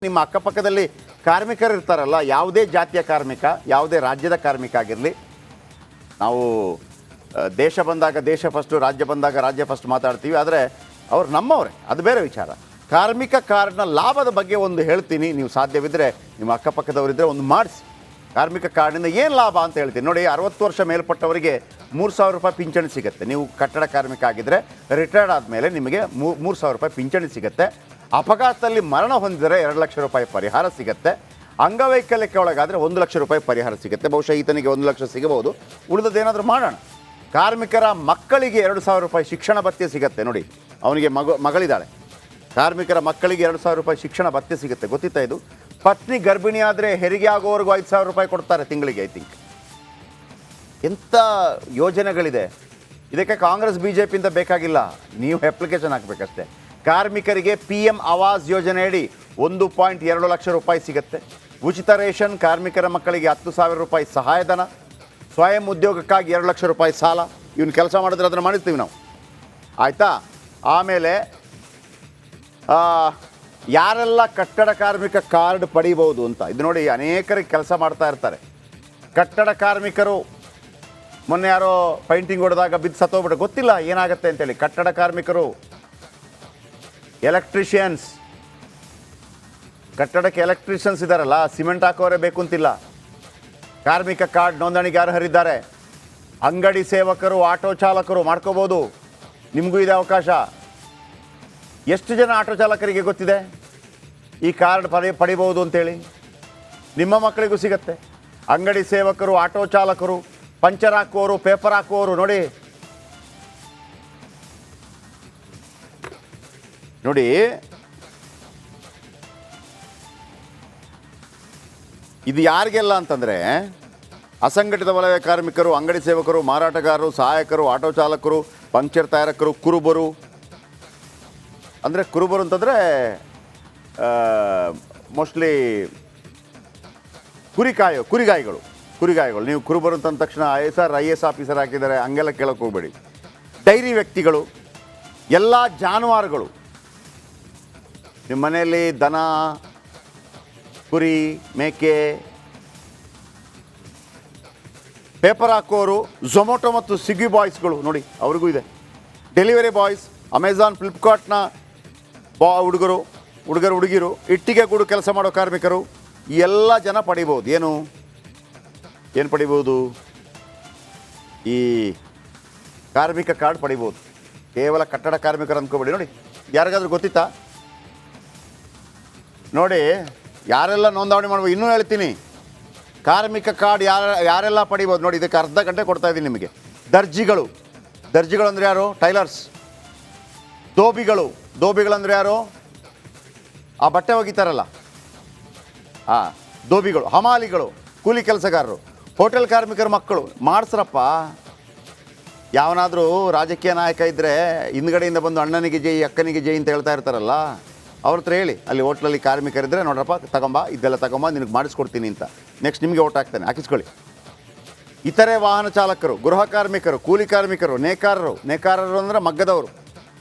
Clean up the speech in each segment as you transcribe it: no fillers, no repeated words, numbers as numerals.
ನಿಮ್ಮ ಅಕ್ಕಪಕ್ಕದಲ್ಲಿ ಕಾರ್ಮಿಕರು ಇರ್ತಾರಲ್ಲ, ಯಾವುದೇ ಜಾತಿಯ ಕಾರ್ಮಿಕ, ಯಾವುದೇ ರಾಜ್ಯದ ಕಾರ್ಮಿಕ ಆಗಿರಲಿ, ನಾವು ದೇಶ ಬಂದಾಗ ದೇಶ ಫಸ್ಟು, ರಾಜ್ಯ ಬಂದಾಗ ರಾಜ್ಯ ಫಸ್ಟ್ ಮಾತಾಡ್ತೀವಿ. ಆದರೆ ಅವ್ರು ನಮ್ಮವರೇ, ಅದು ಬೇರೆ ವಿಚಾರ. ಕಾರ್ಮಿಕ ಕಾರ್ಡ್ನ ಲಾಭದ ಬಗ್ಗೆ ಒಂದು ಹೇಳ್ತೀನಿ, ನೀವು ಸಾಧ್ಯವಿದ್ದರೆ ನಿಮ್ಮ ಅಕ್ಕಪಕ್ಕದವರಿದ್ದರೆ ಒಂದು ಮಾಡಿಸಿ. ಕಾರ್ಮಿಕ ಕಾರ್ಡಿಂದ ಏನು ಲಾಭ ಅಂತ ಹೇಳ್ತೀನಿ ನೋಡಿ. 60 ವರ್ಷ ಮೇಲ್ಪಟ್ಟವರಿಗೆ 3,000 ರೂಪಾಯಿ ಪಿಂಚಣಿ ಸಿಗುತ್ತೆ. ನೀವು ಕಟ್ಟಡ ಕಾರ್ಮಿಕ ಆಗಿದ್ದರೆ ರಿಟೈರ್ಡ್ ಆದಮೇಲೆ ನಿಮಗೆ 3,000 ರೂಪಾಯಿ ಪಿಂಚಣಿ ಸಿಗುತ್ತೆ. ಅಪಘಾತದಲ್ಲಿ ಮರಣ ಹೊಂದಿದರೆ 2 ಲಕ್ಷ ರೂಪಾಯಿ ಪರಿಹಾರ ಸಿಗುತ್ತೆ. ಅಂಗವೈಕಲ್ಯಕ್ಕೆ ಒಳಗಾದರೆ 1 ಲಕ್ಷ ರೂಪಾಯಿ ಪರಿಹಾರ ಸಿಗುತ್ತೆ. ಬಹುಶಃ ಈತನಿಗೆ 1 ಲಕ್ಷ ಸಿಗಬಹುದು. ಉಳಿದದ್ದೇನಾದರೂ ಮಾಡೋಣ. ಕಾರ್ಮಿಕರ ಮಕ್ಕಳಿಗೆ 2,000 ರೂಪಾಯಿ ಶಿಕ್ಷಣ ಭತ್ಯೆ ಸಿಗುತ್ತೆ ನೋಡಿ. ಅವನಿಗೆ ಮಗಳಿದ್ದಾಳೆ. ಕಾರ್ಮಿಕರ ಮಕ್ಕಳಿಗೆ 2,000 ರೂಪಾಯಿ ಶಿಕ್ಷಣ ಭತ್ಯೆ ಸಿಗುತ್ತೆ. ಗೊತ್ತಿತ್ತಾ ಇದು? ಪತ್ನಿ ಗರ್ಭಿಣಿ ಆದರೆ ಹೆರಿಗೆ ಆಗೋವರೆಗೂ 5,000 ರೂಪಾಯಿ ಕೊಡ್ತಾರೆ ತಿಂಗಳಿಗೆ. ಐ ಥಿಂಕ್ ಎಂಥ ಯೋಜನೆಗಳಿದೆ. ಇದಕ್ಕೆ ಕಾಂಗ್ರೆಸ್ BJPಯಿಂದ ಬೇಕಾಗಿಲ್ಲ, ನೀವು ಅಪ್ಲಿಕೇಶನ್ ಹಾಕಬೇಕಷ್ಟೇ. ಕಾರ್ಮಿಕರಿಗೆ PM ಆವಾಸ್ ಯೋಜನೆಯಡಿ 1.2 ಲಕ್ಷ ರೂಪಾಯಿ ಸಿಗುತ್ತೆ. ಉಚಿತ ರೇಷನ್, ಕಾರ್ಮಿಕರ ಮಕ್ಕಳಿಗೆ 10,000 ರೂಪಾಯಿ ಸಹಾಯಧನ, ಸ್ವಯಂ ಉದ್ಯೋಗಕ್ಕಾಗಿ 2 ಲಕ್ಷ ರೂಪಾಯಿ ಸಾಲ. ಇವನು ಕೆಲಸ ಮಾಡಿದ್ರೆ ಅದನ್ನು ಮಾಡಿಸ್ತೀವಿ ನಾವು, ಆಯಿತಾ? ಆಮೇಲೆ ಯಾರೆಲ್ಲ ಕಟ್ಟಡ ಕಾರ್ಮಿಕ ಕಾರ್ಡ್ ಪಡಿಬೋದು ಅಂತ ಇದು ನೋಡಿ. ಅನೇಕರಿಗೆ ಕೆಲಸ ಮಾಡ್ತಾ ಇರ್ತಾರೆ ಕಟ್ಟಡ ಕಾರ್ಮಿಕರು. ಮೊನ್ನೆ ಯಾರೋ ಪೈಂಟಿಂಗ್ ಹೊಡೆದಾಗ ಬಿದ್ದು ಸತ್ತೋಗ್ಬಿಟ್ಟು ಗೊತ್ತಿಲ್ಲ ಏನಾಗುತ್ತೆ ಅಂತೇಳಿ. ಕಟ್ಟಡ ಕಾರ್ಮಿಕರು, ಎಲೆಕ್ಟ್ರಿಷಿಯನ್ಸ್, ಕಟ್ಟಡಕ್ಕೆ ಎಲೆಕ್ಟ್ರಿಷಿಯನ್ಸ್ ಇದ್ದಾರಲ್ಲ, ಸಿಮೆಂಟ್ ಹಾಕೋರೇ ಬೇಕು ಅಂತಿಲ್ಲ. ಕಾರ್ಮಿಕ ಕಾರ್ಡ್ ನೋಂದಣಿಗೆ ಅರ್ಹರಿದ್ದಾರೆ. ಅಂಗಡಿ ಸೇವಕರು, ಆಟೋ ಚಾಲಕರು ಮಾಡ್ಕೋಬೋದು. ನಿಮಗೂ ಇದೆ ಅವಕಾಶ. ಎಷ್ಟು ಜನ ಆಟೋ ಚಾಲಕರಿಗೆ ಗೊತ್ತಿದೆ ಈ ಕಾರ್ಡ್ ಪಡಿಬೋದು ಅಂತೇಳಿ? ನಿಮ್ಮ ಮಕ್ಕಳಿಗೂ ಸಿಗತ್ತೆ. ಅಂಗಡಿ ಸೇವಕರು, ಆಟೋ ಚಾಲಕರು, ಪಂಚರ್ ಹಾಕುವವರು, ಪೇಪರ್ ಹಾಕುವವರು ನೋಡಿ. ನೋಡಿ, ಇದು ಯಾರಿಗೆಲ್ಲ ಅಂತಂದರೆ ಅಸಂಘಟಿತ ವಲಯ ಕಾರ್ಮಿಕರು, ಅಂಗಡಿ ಸೇವಕರು, ಮಾರಾಟಗಾರರು, ಸಹಾಯಕರು, ಆಟೋ ಚಾಲಕರು, ಪಂಕ್ಚರ್ ತಯಾರಕರು, ಕುರುಬರು. ಅಂದರೆ ಕುರುಬರು ಅಂತಂದರೆ ಮೋಸ್ಟ್ಲಿ ಕುರಿಗಾಯಿಗಳು. ನೀವು ಕುರುಬರು ಅಂತಂದ ತಕ್ಷಣ IAS ಆಫೀಸರ್ ಹಾಕಿದ್ದಾರೆ ಹಂಗೆಲ್ಲ ಕೇಳೋಕೆ ಹೋಗಬೇಡಿ. ಡೈರಿ ವ್ಯಕ್ತಿಗಳು, ಎಲ್ಲ ಜಾನುವಾರುಗಳು. ನಿಮ್ಮ ಮನೆಯಲ್ಲಿ ದನ, ಕುರಿ, ಮೇಕೆ, ಪೇಪರ್ ಹಾಕೋರು, ಝೊಮೊಟೊ ಮತ್ತು ಸ್ವಿಗ್ಗಿ ಬಾಯ್ಸ್ಗಳು ನೋಡಿ, ಅವ್ರಿಗೂ ಇದೆ. ಡೆಲಿವರಿ ಬಾಯ್ಸ್, ಅಮೆಝಾನ್, ಫ್ಲಿಪ್ಕಾರ್ಟ್ನ ಹುಡುಗಿರು, ಇಟ್ಟಿಗೆ ಗೂಡು ಕೆಲಸ ಮಾಡೋ ಕಾರ್ಮಿಕರು, ಈ ಎಲ್ಲ ಜನ ಪಡಿಬೋದು. ಏನು ಪಡಿಬೋದು? ಈ ಕಾರ್ಮಿಕ ಕಾರ್ಡ್ ಪಡಿಬೋದು. ಕೇವಲ ಕಟ್ಟಡ ಕಾರ್ಮಿಕರು ಅಂದ್ಕೋಬೇಡಿ. ನೋಡಿ, ಯಾರಿಗಾದ್ರೂ ಗೊತ್ತಿತ್ತಾ? ನೋಡಿ, ಯಾರೆಲ್ಲ ನೋಂದಣಿ ಮಾಡ್ಬೋದು ಇನ್ನೂ ಹೇಳ್ತೀನಿ. ಕಾರ್ಮಿಕ ಕಾರ್ಡ್ ಯಾರೆಲ್ಲ ಪಡಿಬೋದು ನೋಡಿ. ಇದಕ್ಕೆ ಅರ್ಧ ಗಂಟೆ ಕೊಡ್ತಾ ಇದ್ದೀನಿ ನಿಮಗೆ. ದರ್ಜಿಗಳು ಅಂದರೆ ಯಾರು? ಟೈಲರ್ಸ್. ದೋಬಿಗಳಂದ್ರೆ ಯಾರು? ಆ ಬಟ್ಟೆ ಒಗಿತಾರಲ್ಲ, ದೋಬಿಗಳು. ಹಮಾಲಿಗಳು, ಕೂಲಿ ಕೆಲಸಗಾರರು, ಹೋಟೆಲ್ ಕಾರ್ಮಿಕರ ಮಕ್ಕಳು. ಮಾಡಿಸ್ರಪ್ಪ. ಯಾವನಾದರೂ ರಾಜಕೀಯ ನಾಯಕ ಇದ್ದರೆ ಹಿಂದ್ಗಡೆಯಿಂದ ಬಂದು ಅಣ್ಣನಿಗೆ ಜೈ, ಅಕ್ಕನಿಗೆ ಜೈ ಅಂತ ಹೇಳ್ತಾ ಇರ್ತಾರಲ್ಲ, ಅವ್ರ ಹತ್ರ ಹೇಳಿ, ಅಲ್ಲಿ ಹೋಟ್ಲಲ್ಲಿ ಕಾರ್ಮಿಕರಿದ್ದರೆ ನೋಡ್ರಪ್ಪ ಇದೆಲ್ಲ ತಗೊಂಬ, ನಿನಗೆ ಮಾಡಿಸ್ಕೊಡ್ತೀನಿ ಅಂತ. ನೆಕ್ಸ್ಟ್ ನಿಮಗೆ ಓಟ್ ಹಾಕ್ತಾನೆ, ಹಾಕಿಸ್ಕೊಳ್ಳಿ. ಇತರೆ ವಾಹನ ಚಾಲಕರು, ಗೃಹ ಕಾರ್ಮಿಕರು, ಕೂಲಿ ಕಾರ್ಮಿಕರು, ನೇಕಾರರು ಅಂದರೆ ಮಗ್ಗದವರು,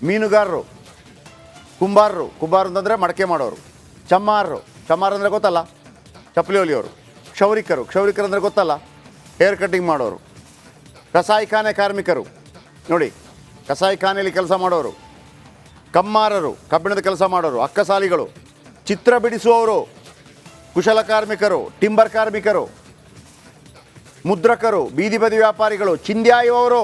ಮೀನುಗಾರರು, ಕುಂಬಾರರು ಅಂತಂದರೆ ಮಡಕೆ ಮಾಡೋರು, ಚಮ್ಮಾರರು ಅಂದರೆ ಗೊತ್ತಲ್ಲ, ಚಪ್ಪಲಿ ಹೊಲಿಯೋರು, ಕ್ಷೌರಿಕರು ಅಂದರೆ ಗೊತ್ತಲ್ಲ, ಹೇರ್ ಕಟ್ಟಿಂಗ್ ಮಾಡೋರು, ಕಸಾಯಿಖಾನೆ ಕಾರ್ಮಿಕರು ನೋಡಿ, ಕಸಾಯಿಖಾನೆಯಲ್ಲಿ ಕೆಲಸ ಮಾಡೋರು, ಕಮ್ಮಾರರು, ಕಬ್ಬಿಣದ ಕೆಲಸ ಮಾಡೋರು, ಅಕ್ಕಸಾಲಿಗಳು, ಚಿತ್ರ ಬಿಡಿಸುವವರು, ಕುಶಲ ಕಾರ್ಮಿಕರು, ಟಿಂಬರ್ ಕಾರ್ಮಿಕರು, ಮುದ್ರಕರು, ಬೀದಿ ಬದಿ ವ್ಯಾಪಾರಿಗಳು, ಚಿಂದ್ಯಾಯುವವರು,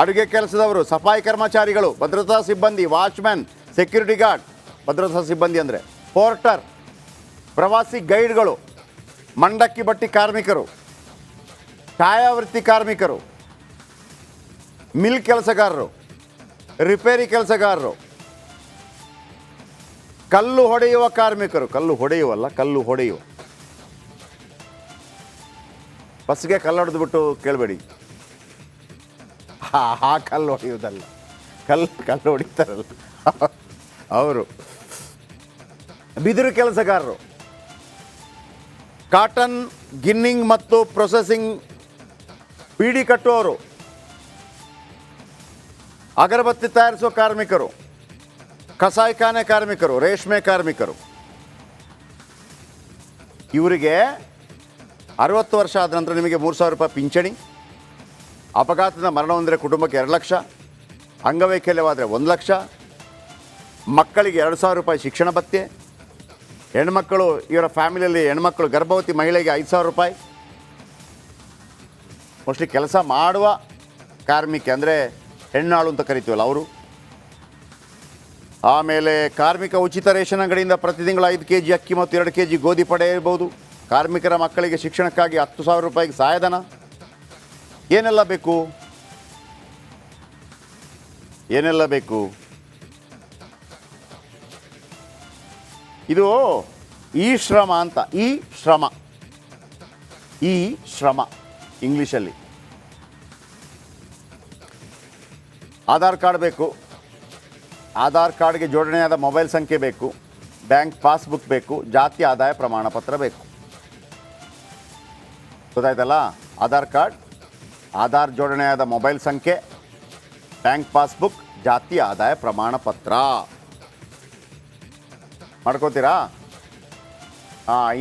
ಅಡುಗೆ ಕೆಲಸದವರು, ಸಫಾಯಿ ಕರ್ಮಚಾರಿಗಳು, ಭದ್ರತಾ ಸಿಬ್ಬಂದಿ, ವಾಚ್ಮ್ಯಾನ್, ಸೆಕ್ಯೂರಿಟಿ ಗಾರ್ಡ್, ಭದ್ರತಾ ಸಿಬ್ಬಂದಿ ಅಂದರೆ ಪೋರ್ಟರ್, ಪ್ರವಾಸಿ ಗೈಡ್ಗಳು, ಮಂಡಕ್ಕಿ ಬಟ್ಟಿ ಕಾರ್ಮಿಕರು, ಛಾಯಾವೃತ್ತಿ ಕಾರ್ಮಿಕರು, ಮಿಲ್ ಕೆಲಸಗಾರರು, ರಿಪೇರಿ ಕೆಲಸಗಾರರು, ಕಲ್ಲು ಹೊಡೆಯುವ ಕಾರ್ಮಿಕರು. ಕಲ್ಲು ಹೊಡೆಯುವ ಬಸ್ಗೆ ಕಲ್ಲು ಹೊಡೆದ್ಬಿಟ್ಟು ಕೇಳಬೇಡಿ. ಕಲ್ಲು ಹೊಡೆಯುವುದಲ್ಲ, ಕಲ್ಲು ಹೊಡಿತಾರಲ್ಲ ಅವರು. ಬಿದಿರು ಕೆಲಸಗಾರರು, ಕಾಟನ್ ಗಿನ್ನಿಂಗ್ ಮತ್ತು ಪ್ರೊಸೆಸಿಂಗ್ ಪೀಡಿ ಕಟ್ಟುವವರು, ಅಗರಬತ್ತಿ ತಯಾರಿಸುವ ಕಾರ್ಮಿಕರು, ಕಸಾಯಿಖಾನೆ ಕಾರ್ಮಿಕರು, ರೇಷ್ಮೆ ಕಾರ್ಮಿಕರು, ಇವರಿಗೆ 60 ವರ್ಷ ಆದ ನಂತರ ನಿಮಗೆ 3,000 ರೂಪಾಯಿ ಪಿಂಚಣಿ, ಅಪಘಾತದ ಮರಣ ಹೊಂದಿದ್ರೆ ಕುಟುಂಬಕ್ಕೆ 2 ಲಕ್ಷ, ಅಂಗವೈಕಲ್ಯವಾದರೆ 1 ಲಕ್ಷ, ಮಕ್ಕಳಿಗೆ 2,000 ರೂಪಾಯಿ ಶಿಕ್ಷಣ ಭತ್ಯೆ, ಹೆಣ್ಮಕ್ಕಳು ಇವರ ಫ್ಯಾಮಿಲಿಯಲ್ಲಿ ಹೆಣ್ಮಕ್ಕಳು ಗರ್ಭವತಿ ಮಹಿಳೆಗೆ 5,000 ರೂಪಾಯಿ. ಮೋಸ್ಟ್ಲಿ ಕೆಲಸ ಮಾಡುವ ಕಾರ್ಮಿಕ ಅಂದರೆ ಹೆಣ್ಣಾಳು ಅಂತ ಕರಿತೀವಲ್ಲ ಅವರು. ಆಮೇಲೆ ಕಾರ್ಮಿಕ ಉಚಿತ ರೇಷನ್ ಅಂಗಡಿಯಿಂದ ಪ್ರತಿ ತಿಂಗಳು 5 ಕೆ ಜಿ ಅಕ್ಕಿ ಮತ್ತು 2 ಕೆ ಜಿ ಗೋಧಿ ಪಡೆಯಬಹುದು. ಕಾರ್ಮಿಕರ ಮಕ್ಕಳಿಗೆ ಶಿಕ್ಷಣಕ್ಕಾಗಿ 10,000 ರೂಪಾಯಿಗೆ ಸಹಾಯಧನ. ಏನೆಲ್ಲ ಬೇಕು, ಏನೆಲ್ಲ ಬೇಕು? ಇದು ಈ ಶ್ರಮ ಅಂತ, ಈ ಶ್ರಮ ಇಂಗ್ಲೀಷಲ್ಲಿ. ಆಧಾರ್ ಕಾರ್ಡ್ ಬೇಕು, ಆಧಾರ್ ಕಾರ್ಡ್ಗೆ ಜೋಡಣೆಯಾದ ಮೊಬೈಲ್ ಸಂಖ್ಯೆ ಬೇಕು, ಬ್ಯಾಂಕ್ ಪಾಸ್ಬುಕ್ ಬೇಕು, ಜಾತಿ ಆದಾಯ ಪ್ರಮಾಣ ಪತ್ರ ಬೇಕು. ಗೊತ್ತಾಯ್ತಲ್ಲ? ಆಧಾರ್ ಕಾರ್ಡ್, ಆಧಾರ್ ಜೋಡಣೆಯಾದ ಮೊಬೈಲ್ ಸಂಖ್ಯೆ, ಬ್ಯಾಂಕ್ ಪಾಸ್ಬುಕ್, ಜಾತಿ ಆದಾಯ ಪ್ರಮಾಣ ಪತ್ರ ಮಾಡ್ಕೋತೀರಾ?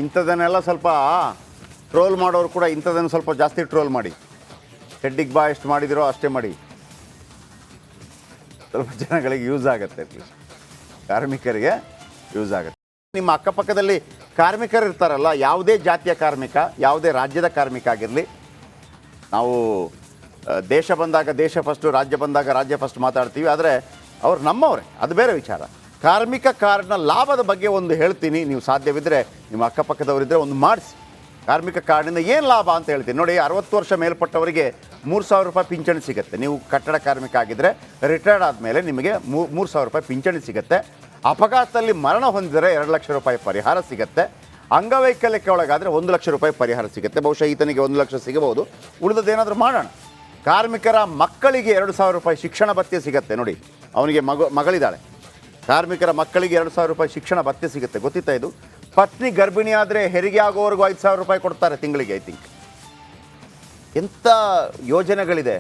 ಇಂಥದನ್ನೆಲ್ಲ ಸ್ವಲ್ಪ ಟ್ರೋಲ್ ಮಾಡೋರು ಕೂಡ ಇಂಥದನ್ನು ಸ್ವಲ್ಪ ಜಾಸ್ತಿ ಟ್ರೋಲ್ ಮಾಡಿ. ಹೆಡ್ಡಿಗೆ ಬಾ ಎಷ್ಟು ಮಾಡಿದಿರೋ ಅಷ್ಟೇ ಮಾಡಿ, ಸ್ವಲ್ಪ ಜನಗಳಿಗೆ ಯೂಸ್ ಆಗುತ್ತೆ, ಅಟ್ಲೀಸ್ಟ್ ಕಾರ್ಮಿಕರಿಗೆ ಯೂಸ್ ಆಗುತ್ತೆ. ನಿಮ್ಮ ಅಕ್ಕಪಕ್ಕದಲ್ಲಿ ಕಾರ್ಮಿಕರು ಇರ್ತಾರಲ್ಲ, ಯಾವುದೇ ಜಾತಿಯ ಕಾರ್ಮಿಕ, ಯಾವುದೇ ರಾಜ್ಯದ ಕಾರ್ಮಿಕ ಆಗಿರಲಿ, ನಾವು ದೇಶ ಬಂದಾಗ ದೇಶ ಫಸ್ಟು, ರಾಜ್ಯ ಬಂದಾಗ ರಾಜ್ಯ ಫಸ್ಟ್ ಮಾತಾಡ್ತೀವಿ. ಆದರೆ ಅವ್ರು ನಮ್ಮವರೇ, ಅದು ಬೇರೆ ವಿಚಾರ. ಕಾರ್ಮಿಕ ಕಾರ್ಡ್ನ ಲಾಭದ ಬಗ್ಗೆ ಒಂದು ಹೇಳ್ತೀನಿ, ನೀವು ಸಾಧ್ಯವಿದ್ದರೆ ನಿಮ್ಮ ಅಕ್ಕಪಕ್ಕದವರಿದ್ದರೆ ಒಂದು ಮಾಡಿಸಿ. ಕಾರ್ಮಿಕ ಕಾರ್ಡಿಂದ ಏನು ಲಾಭ ಅಂತ ಹೇಳ್ತೀನಿ ನೋಡಿ. 60 ವರ್ಷ ಮೇಲ್ಪಟ್ಟವರಿಗೆ 3,000 ರೂಪಾಯಿ ಪಿಂಚಣಿ ಸಿಗುತ್ತೆ. ನೀವು ಕಟ್ಟಡ ಕಾರ್ಮಿಕ ಆಗಿದ್ದರೆ ರಿಟೈರ್ಡ್ ಆದಮೇಲೆ ನಿಮಗೆ 3,000 ರೂಪಾಯಿ ಪಿಂಚಣಿ ಸಿಗುತ್ತೆ. ಅಪಘಾತದಲ್ಲಿ ಮರಣ ಹೊಂದಿದರೆ 2 ಲಕ್ಷ ರೂಪಾಯಿ ಪರಿಹಾರ ಸಿಗುತ್ತೆ. ಅಂಗವೈಕಲ್ಯಕ್ಕೆ ಒಳಗಾದರೆ 1 ಲಕ್ಷ ರೂಪಾಯಿ ಪರಿಹಾರ ಸಿಗುತ್ತೆ. ಬಹುಶಃ ಈತನಿಗೆ 1 ಲಕ್ಷ ಸಿಗಬಹುದು, ಉಳಿದದ್ದೇನಾದರೂ ಮಾಡೋಣ. ಕಾರ್ಮಿಕರ ಮಕ್ಕಳಿಗೆ 2,000 ರೂಪಾಯಿ ಶಿಕ್ಷಣ ಭತ್ಯೆ ಸಿಗುತ್ತೆ ನೋಡಿ. ಅವನಿಗೆ ಮಗಳಿದ್ದಾಳೆ, ಕಾರ್ಮಿಕರ ಮಕ್ಕಳಿಗೆ 2,000 ರೂಪಾಯಿ ಶಿಕ್ಷಣ ಭತ್ಯೆ ಸಿಗುತ್ತೆ. ಗೊತ್ತಿತ್ತಾ ಇದು? ಪತ್ನಿ ಗರ್ಭಿಣಿ ಆದರೆ ಹೆರಿಗೆ ಆಗೋವರೆಗೂ 5,000 ರೂಪಾಯಿ ಕೊಡ್ತಾರೆ ತಿಂಗಳಿಗೆ, ಐ ಥಿಂಕ್. ಎಂಥ ಯೋಜನೆಗಳಿದೆ.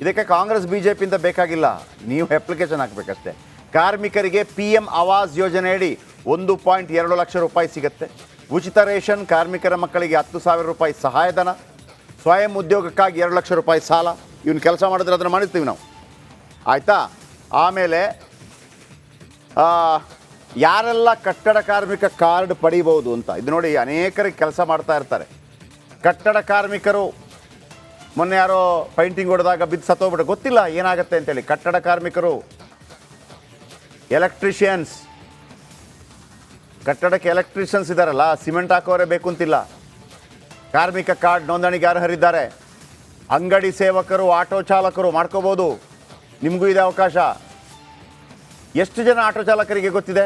ಇದಕ್ಕೆ ಕಾಂಗ್ರೆಸ್ BJPಯಿಂದ ಬೇಕಾಗಿಲ್ಲ, ನೀವು ಅಪ್ಲಿಕೇಶನ್ ಹಾಕಬೇಕಷ್ಟೇ. ಕಾರ್ಮಿಕರಿಗೆ PM ಆವಾಸ್ ಯೋಜನೆಯಡಿ 1.2 ಲಕ್ಷ ರೂಪಾಯಿ ಸಿಗುತ್ತೆ. ಉಚಿತ ರೇಷನ್, ಕಾರ್ಮಿಕರ ಮಕ್ಕಳಿಗೆ 10,000 ರೂಪಾಯಿ ಸಹಾಯಧನ, ಸ್ವಯಂ ಉದ್ಯೋಗಕ್ಕಾಗಿ 2 ಲಕ್ಷ ರೂಪಾಯಿ ಸಾಲ. ಇವನು ಕೆಲಸ ಮಾಡಿದ್ರೆ ಅದನ್ನು ಮಾಡಿಸ್ತೀವಿ ನಾವು, ಆಯಿತಾ? ಆಮೇಲೆ ಯಾರೆಲ್ಲ ಕಟ್ಟಡ ಕಾರ್ಮಿಕ ಕಾರ್ಡ್ ಪಡಿಬೋದು ಅಂತ ಇದು ನೋಡಿ. ಅನೇಕರಿಗೆ ಕೆಲಸ ಮಾಡ್ತಾ ಇರ್ತಾರೆ ಕಟ್ಟಡ ಕಾರ್ಮಿಕರು. ಮೊನ್ನೆ ಯಾರೋ ಪೈಂಟಿಂಗ್ ಹೊಡೆದಾಗ ಬಿದ್ದು ಸತ್ತೋಗ್ಬಿಟ್ಟು ಗೊತ್ತಿಲ್ಲ ಏನಾಗುತ್ತೆ ಅಂತೇಳಿ. ಕಟ್ಟಡ ಕಾರ್ಮಿಕರು, ಎಲೆಕ್ಟ್ರಿಷಿಯನ್ಸ್, ಕಟ್ಟಡಕ್ಕೆ ಎಲೆಕ್ಟ್ರಿಷಿಯನ್ಸ್ ಇದ್ದಾರಲ್ಲ, ಸಿಮೆಂಟ್ ಹಾಕೋರೇ ಬೇಕು ಅಂತಿಲ್ಲ. ಕಾರ್ಮಿಕ ಕಾರ್ಡ್ ನೋಂದಣಿಗೆ ಅರ್ಹರಿದ್ದಾರೆ. ಅಂಗಡಿ ಸೇವಕರು, ಆಟೋ ಚಾಲಕರು ಮಾಡ್ಕೋಬೋದು, ನಿಮಗೂ ಇದೆ ಅವಕಾಶ. ಎಷ್ಟು ಜನ ಆಟೋ ಚಾಲಕರಿಗೆ ಗೊತ್ತಿದೆ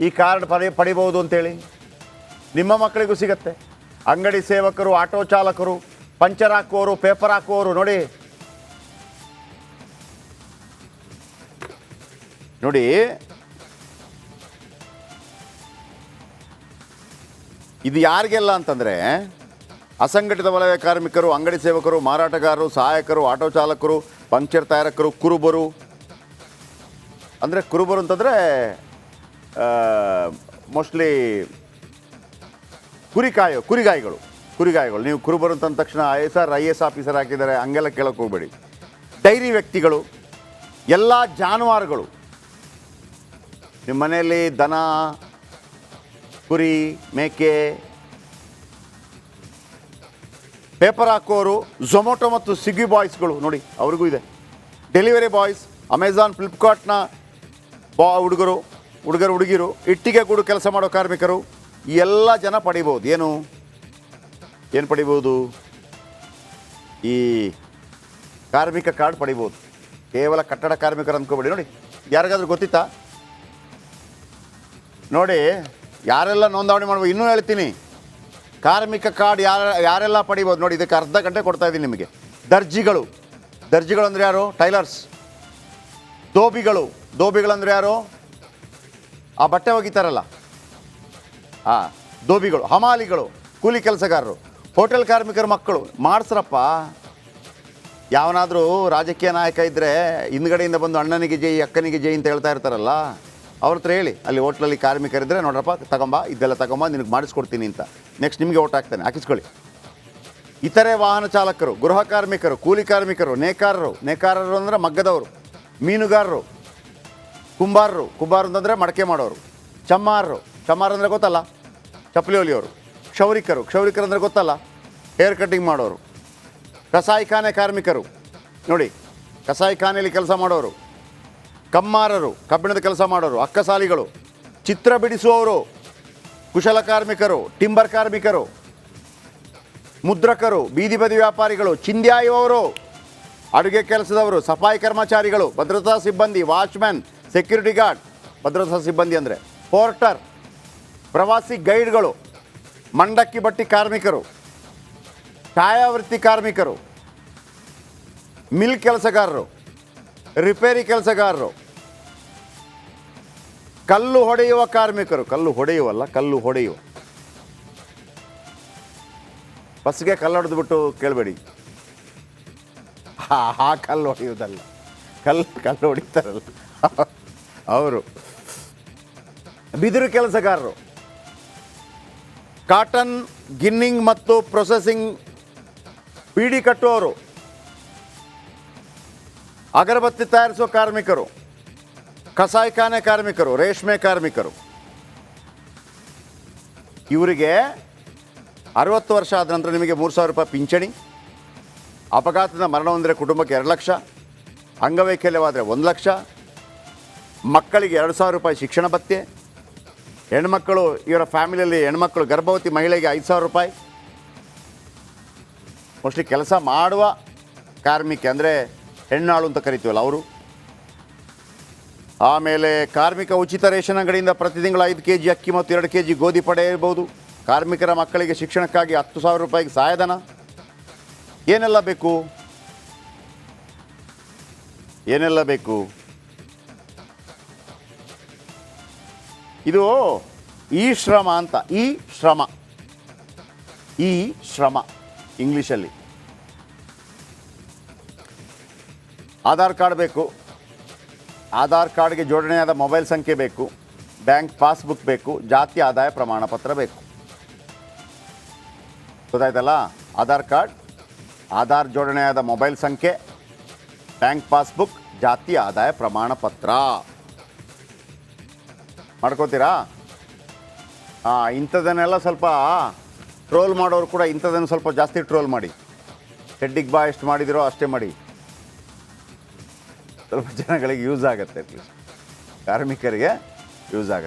ಈ ಕಾರ್ಡ್ ಪಡಿಬೋದು ಅಂತೇಳಿ? ನಿಮ್ಮ ಮಕ್ಕಳಿಗೂ ಸಿಗತ್ತೆ. ಅಂಗಡಿ ಸೇವಕರು, ಆಟೋ ಚಾಲಕರು, ಪಂಚರ್ ಹಾಕುವವರು, ಪೇಪರ್ ಹಾಕುವವರು ನೋಡಿ. ನೋಡಿ, ಇದು ಯಾರಿಗೆಲ್ಲ ಅಂತಂದರೆ ಅಸಂಘಟಿತ ವಲಯ ಕಾರ್ಮಿಕರು, ಅಂಗಡಿ ಸೇವಕರು, ಮಾರಾಟಗಾರರು, ಸಹಾಯಕರು, ಆಟೋ ಚಾಲಕರು, ಪಂಕ್ಚರ್ ತಯಾರಕರು, ಕುರುಬರು. ಅಂದರೆ ಕುರುಬರು ಅಂತಂದರೆ ಮೋಸ್ಟ್ಲಿ ಕುರಿಗಾಯಿಗಳು. ನೀವು ಕುರುಬರು ಅಂತಂದ ತಕ್ಷಣ IAS ಆಫೀಸರ್ ಹಾಕಿದ್ದಾರೆ ಹಂಗೆಲ್ಲ ಕೇಳೋಕೆ ಹೋಗ್ಬೇಡಿ. ಡೈರಿ ವ್ಯಕ್ತಿಗಳು, ಎಲ್ಲ ಜಾನುವಾರುಗಳು, ನಿಮ್ಮ ಮನೆಯಲ್ಲಿ ದನ, ಕುರಿ, ಮೇಕೆ, ಪೇಪರ್ ಹಾಕೋರು, ಝೊಮೊಟೊ ಮತ್ತು ಸ್ವಿಗ್ಗಿ ಬಾಯ್ಸ್ಗಳು ನೋಡಿ, ಅವ್ರಿಗೂ ಇದೆ. ಡೆಲಿವರಿ ಬಾಯ್ಸ್, ಅಮೆಝಾನ್, ಫ್ಲಿಪ್ಕಾರ್ಟ್ನ ಹುಡುಗಿರು, ಇಟ್ಟಿಗೆ ಗೂಡು ಕೆಲಸ ಮಾಡೋ ಕಾರ್ಮಿಕರು, ಈ ಎಲ್ಲ ಜನ ಪಡಿಬೋದು. ಏನು ಪಡಿಬೋದು? ಈ ಕಾರ್ಮಿಕ ಕಾರ್ಡ್ ಪಡಿಬೋದು. ಕೇವಲ ಕಟ್ಟಡ ಕಾರ್ಮಿಕರು ಅಂದ್ಕೋಬೇಡಿ. ನೋಡಿ, ಯಾರಿಗಾದ್ರೂ ಗೊತ್ತಿತ್ತಾ? ನೋಡಿ, ಯಾರೆಲ್ಲ ನೋಂದಣಿ ಮಾಡ್ಬೋದು ಇನ್ನೂ ಹೇಳ್ತೀನಿ. ಕಾರ್ಮಿಕ ಕಾರ್ಡ್ ಯಾರೆಲ್ಲ ಪಡಿಬೋದು ನೋಡಿ. ಇದಕ್ಕೆ ಅರ್ಧ ಗಂಟೆ ಕೊಡ್ತಾ ಇದ್ದೀನಿ ನಿಮಗೆ. ದರ್ಜಿಗಳು ಅಂದರೆ ಯಾರು? ಟೈಲರ್ಸ್. ದೋಬಿಗಳಂದ್ರೆ ಯಾರು? ಆ ಬಟ್ಟೆ ಒಗಿತಾರಲ್ಲ, ದೋಬಿಗಳು. ಹಮಾಲಿಗಳು, ಕೂಲಿ ಕೆಲಸಗಾರರು, ಹೋಟೆಲ್ ಕಾರ್ಮಿಕರ ಮಕ್ಕಳು. ಮಾಡಿಸ್ರಪ್ಪ. ಯಾವನಾದರೂ ರಾಜಕೀಯ ನಾಯಕ ಇದ್ದರೆ ಹಿಂದ್ಗಡೆಯಿಂದ ಬಂದು ಅಣ್ಣನಿಗೆ ಜೈ, ಅಕ್ಕನಿಗೆ ಜೈ ಅಂತ ಹೇಳ್ತಾ ಇರ್ತಾರಲ್ಲ, ಅವ್ರ ಹತ್ರ ಹೇಳಿ, ಅಲ್ಲಿ ಹೋಟ್ಲಲ್ಲಿ ಕಾರ್ಮಿಕರಿದ್ದರೆ ನೋಡ್ರಪ್ಪ ತಗೊಂಬ, ಇದೆಲ್ಲ ತಗೊಂಬ, ನಿನಗೆ ಮಾಡಿಸ್ಕೊಡ್ತೀನಿ ಅಂತ. ನೆಕ್ಸ್ಟ್ ನಿಮಗೆ ಓಟ್ ಹಾಕ್ತಾನೆ, ಹಾಕಿಸ್ಕೊಳ್ಳಿ. ಇತರೆ ವಾಹನ ಚಾಲಕರು, ಗೃಹ ಕಾರ್ಮಿಕರು, ಕೂಲಿ ಕಾರ್ಮಿಕರು, ನೇಕಾರರು ಅಂದರೆ ಮಗ್ಗದವರು, ಮೀನುಗಾರರು, ಕುಂಬಾರರು ಅಂತಂದರೆ ಮಡಕೆ ಮಾಡೋರು, ಚಮ್ಮಾರರು ಅಂದರೆ ಗೊತ್ತಲ್ಲ, ಚಪ್ಪಲಿ ಹೊಲಿಯೋರು, ಕ್ಷೌರಿಕರು ಅಂದರೆ ಗೊತ್ತಲ್ಲ, ಹೇರ್ ಕಟ್ಟಿಂಗ್ ಮಾಡೋರು, ಕಸಾಯಿಖಾನೆ ಕಾರ್ಮಿಕರು, ನೋಡಿ ಕಸಾಯಿಖಾನೆಯಲ್ಲಿ ಕೆಲಸ ಮಾಡೋರು, ಕಮ್ಮಾರರು ಕಬ್ಬಿಣದ ಕೆಲಸ ಮಾಡೋರು, ಅಕ್ಕಸಾಲಿಗಳು, ಚಿತ್ರ ಬಿಡಿಸುವವರು, ಕುಶಲ ಕಾರ್ಮಿಕರು, ಟಿಂಬರ್ ಕಾರ್ಮಿಕರು, ಮುದ್ರಕರು, ಬೀದಿ ಬದಿ ವ್ಯಾಪಾರಿಗಳು, ಚಿಂದ್ಯಾಯುವವರು, ಅಡುಗೆ ಕೆಲಸದವರು, ಸಫಾಯಿ ಕರ್ಮಚಾರಿಗಳು, ಭದ್ರತಾ ಸಿಬ್ಬಂದಿ, ವಾಚ್ಮ್ಯಾನ್, ಸೆಕ್ಯೂರಿಟಿ ಗಾರ್ಡ್, ಭದ್ರತಾ ಸಿಬ್ಬಂದಿ ಅಂದರೆ ಪೋರ್ಟರ್, ಪ್ರವಾಸಿ ಗೈಡ್ಗಳು, ಮಂಡಕ್ಕಿ ಬಟ್ಟಿ ಕಾರ್ಮಿಕರು, ಛಾಯಾವೃತ್ತಿ ಕಾರ್ಮಿಕರು, ಮಿಲ್ ಕೆಲಸಗಾರರು, ರಿಪೇರಿ ಕೆಲಸಗಾರರು, ಕಲ್ಲು ಹೊಡೆಯುವ ಕಾರ್ಮಿಕರು, ಕಲ್ಲು ಹೊಡೆಯುವ ಬಸ್ಗೆ ಕಲ್ಲು ಹೊಡೆದ್ಬಿಟ್ಟು ಕೇಳಬೇಡಿ, ಆ ಕಲ್ಲು ಹೊಡೆಯುವುದಲ್ಲ, ಕಲ್ಲು ಹೊಡಿತಾರಲ್ಲ ಅವರು. ಬಿದಿರು ಕೆಲಸಗಾರರು, ಕಾಟನ್ ಗಿನ್ನಿಂಗ್ ಮತ್ತು ಪ್ರೊಸೆಸಿಂಗ್ ಬೀಡಿ ಕಟ್ಟುವವರು, ಅಗರಬತ್ತಿ ತಯಾರಿಸುವ ಕಾರ್ಮಿಕರು, ಕಸಾಯಿಖಾನೆ ಕಾರ್ಮಿಕರು, ರೇಷ್ಮೆ ಕಾರ್ಮಿಕರು. ಇವರಿಗೆ 60 ವರ್ಷ ಆದ ನಂತರ ನಿಮಗೆ 3,000 ರೂಪಾಯಿ ಪಿಂಚಣಿ, ಅಪಘಾತದ ಮರಣ ಹೊಂದಿದ್ರೆ ಕುಟುಂಬಕ್ಕೆ 2 ಲಕ್ಷ, ಅಂಗವೈಕಲ್ಯವಾದರೆ 1 ಲಕ್ಷ, ಮಕ್ಕಳಿಗೆ 2,000 ರೂಪಾಯಿ ಶಿಕ್ಷಣ ಭತ್ಯೆ, ಹೆಣ್ಮಕ್ಕಳು ಇವರ ಫ್ಯಾಮಿಲಿಯಲ್ಲಿ ಹೆಣ್ಮಕ್ಕಳು ಗರ್ಭವತಿ ಮಹಿಳೆಗೆ 5,000 ರೂಪಾಯಿ. ಮೋಸ್ಟ್ಲಿ ಕೆಲಸ ಮಾಡುವ ಕಾರ್ಮಿಕ ಅಂದರೆ ಹೆಣ್ಣಾಳು ಅಂತ ಕರಿತೀವಲ್ಲ ಅವರು. ಆಮೇಲೆ ಕಾರ್ಮಿಕ ಉಚಿತ ರೇಷನ್ ಅಂಗಡಿಯಿಂದ ಪ್ರತಿ ತಿಂಗಳು 5 kg ಅಕ್ಕಿ ಮತ್ತು 2 kg ಗೋಧಿ ಪಡೆಯಬಹುದು. ಕಾರ್ಮಿಕರ ಮಕ್ಕಳಿಗೆ ಶಿಕ್ಷಣಕ್ಕಾಗಿ 10,000 ರೂಪಾಯಿಗೆ ಸಹಾಯಧನ. ಏನೆಲ್ಲ ಬೇಕು? ಇದು ಈ ಶ್ರಮ ಅಂತ, ಈ ಶ್ರಮ ಇಂಗ್ಲೀಷಲ್ಲಿ. ಆಧಾರ್ ಕಾರ್ಡ್ ಬೇಕು, ಆಧಾರ್ ಕಾರ್ಡ್ಗೆ ಜೋಡಣೆಯಾದ ಮೊಬೈಲ್ ಸಂಖ್ಯೆ ಬೇಕು, ಬ್ಯಾಂಕ್ ಪಾಸ್ಬುಕ್ ಬೇಕು, ಜಾತಿ ಆದಾಯ ಪ್ರಮಾಣ ಪತ್ರ ಬೇಕು. ಗೊತ್ತಾಯ್ತಲ್ಲ? ಆಧಾರ್ ಕಾರ್ಡ್, ಆಧಾರ್ ಜೋಡಣೆಯಾದ ಮೊಬೈಲ್ ಸಂಖ್ಯೆ, ಬ್ಯಾಂಕ್ ಪಾಸ್ಬುಕ್, ಜಾತಿ ಆದಾಯ ಪ್ರಮಾಣ ಪತ್ರ ಮಾಡ್ಕೋತೀರಾ? ಇಂಥದನ್ನೆಲ್ಲ ಸ್ವಲ್ಪ ಟ್ರೋಲ್ ಮಾಡೋರು ಕೂಡ ಇಂಥದನ್ನು ಸ್ವಲ್ಪ ಜಾಸ್ತಿ ಟ್ರೋಲ್ ಮಾಡಿ. ಹೆಡ್ಡಿಗೆ ಬಾ ಎಷ್ಟು ಮಾಡಿದಿರೋ ಅಷ್ಟೇ ಮಾಡಿ, ಸ್ವಲ್ಪ ಜನಗಳಿಗೆ ಯೂಸ್ ಆಗುತ್ತೆ, ಕಾರ್ಮಿಕರಿಗೆ ಯೂಸ್ ಆಗುತ್ತೆ.